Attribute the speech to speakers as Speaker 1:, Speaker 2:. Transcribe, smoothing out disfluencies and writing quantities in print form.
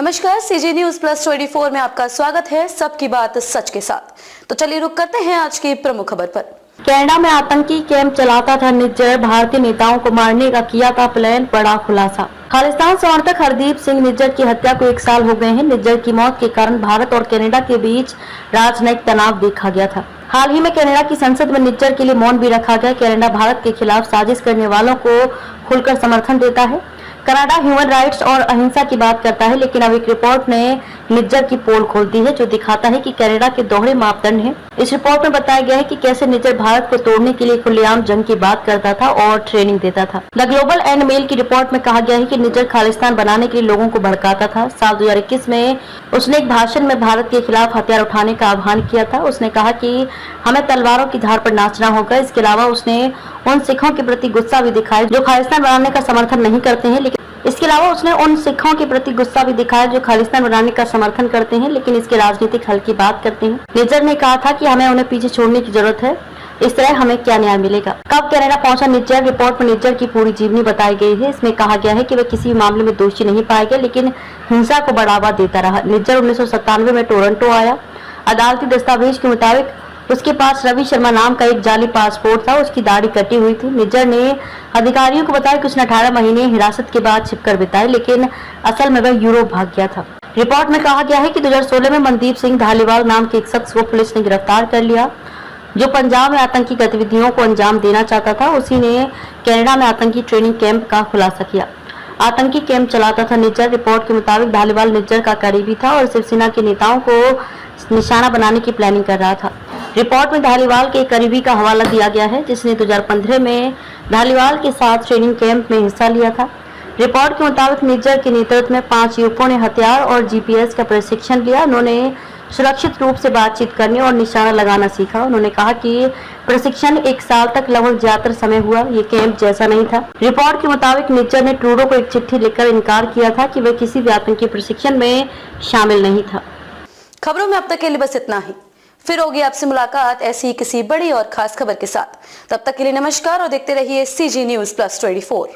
Speaker 1: नमस्कार, CG news plus 24 में आपका स्वागत है। सबकी बात सच के साथ। तो चलिए रुक करते हैं आज की प्रमुख खबर पर।
Speaker 2: कनाडा में आतंकी कैंप चलाता था निज्जर, भारतीय नेताओं को मारने का किया था प्लान, बड़ा खुलासा। खालिस्तान समर्थक हरदीप सिंह निज्जर की हत्या को 1 साल हो गए हैं। निज्जर की मौत के कारण भारत और कनाडा के बीच राजनयिक तनाव देखा गया था। हाल ही में कनाडा की संसद में निज्जर के लिए मौन भी रखा गया। कनाडा भारत के खिलाफ साजिश करने वालों को खुलकर समर्थन देता है। कनाडा ह्यूमन राइट्स और अहिंसा की बात करता है, लेकिन अब एक रिपोर्ट ने निज्जर की पोल खोल दी है जो दिखाता है कि कनाडा के दोहरे मापदंड हैं। इस रिपोर्ट में बताया गया है कि कैसे निज्जर भारत को तोड़ने के लिए खुलेआम जंग की बात करता था और ट्रेनिंग देता था। द ग्लोबल एंड मेल की रिपोर्ट में कहा गया है कि निज्जर खालिस्तान बनाने के लिए लोगों को भड़काता था। साल 2021 में उसने एक भाषण में भारत के खिलाफ हथियार उठाने का आह्वान किया था। उसने कहा कि हमें तलवारों की धार पर नाचना होगा। इसके अलावा उसने उन सिखों के प्रति गुस्सा भी दिखाया जो खालिस्तान बनाने का समर्थन नहीं करते हैं, लेकिन इसके अलावा उसने उन सिखों के प्रति गुस्सा भी दिखाया जो खालिस्तान बनाने का समर्थन करते हैं लेकिन इसके राजनीतिक हल की बात करते हैं। निज्जर ने कहा था कि हमें उन्हें पीछे छोड़ने की जरूरत है, इस तरह हमें क्या न्याय मिलेगा। कब कनाडा पहुंचा निज्जर? रिपोर्ट में निज्जर की पूरी जीवनी बताई गई है। इसमें कहा गया है कि वह किसी मामले में दोषी नहीं पाया गया लेकिन हिंसा को बढ़ावा देता रहा। निज्जर 1997 में टोरंटो आया। अदालती दस्तावेज के मुताबिक उसके पास रवि शर्मा नाम का एक जाली पासपोर्ट था। उसकी दाढ़ी कटी हुई थी। निज्जर ने अधिकारियों को बताया कि उसने 18 महीने हिरासत के बाद छिपकर बिताए, लेकिन असल में वह यूरोप भाग गया था। रिपोर्ट में कहा गया है कि 2016 में मनदीप सिंह धालीवाल नाम के एक शख्स को पुलिस ने गिरफ्तार कर लिया जो पंजाब में आतंकी गतिविधियों को अंजाम देना चाहता था। उसी ने कनाडा में आतंकी ट्रेनिंग कैंप का खुलासा किया। आतंकी कैंप चलाता था निज्जर। रिपोर्ट के मुताबिक धालीवाल निज्जर का करीबी था और शिवसेना के नेताओं को निशाना बनाने की प्लानिंग कर रहा था। रिपोर्ट में धालीवाल के करीबी का हवाला दिया गया है जिसने 2015 में धालीवाल के साथ ट्रेनिंग कैंप में हिस्सा लिया था। रिपोर्ट के मुताबिक निज्जर के नेतृत्व में 5 युवकों ने हथियार और जीपीएस का प्रशिक्षण लिया। उन्होंने सुरक्षित रूप से बातचीत करने और निशाना लगाना सीखा। उन्होंने कहा कि प्रशिक्षण 1 साल तक लगभग ज्यादातर समय हुआ। ये कैंप जैसा नहीं था। रिपोर्ट के मुताबिक निज्जर ने ट्रूडो को एक चिट्ठी लिखकर इनकार किया था कि वह किसी भी आतंकी प्रशिक्षण में शामिल नहीं था।
Speaker 1: खबरों में अब तक के लिए बस इतना ही। फिर होगी आपसे मुलाकात ऐसी ही किसी बड़ी और खास खबर के साथ। तब तक के लिए नमस्कार और देखते रहिए सीजी न्यूज प्लस 24।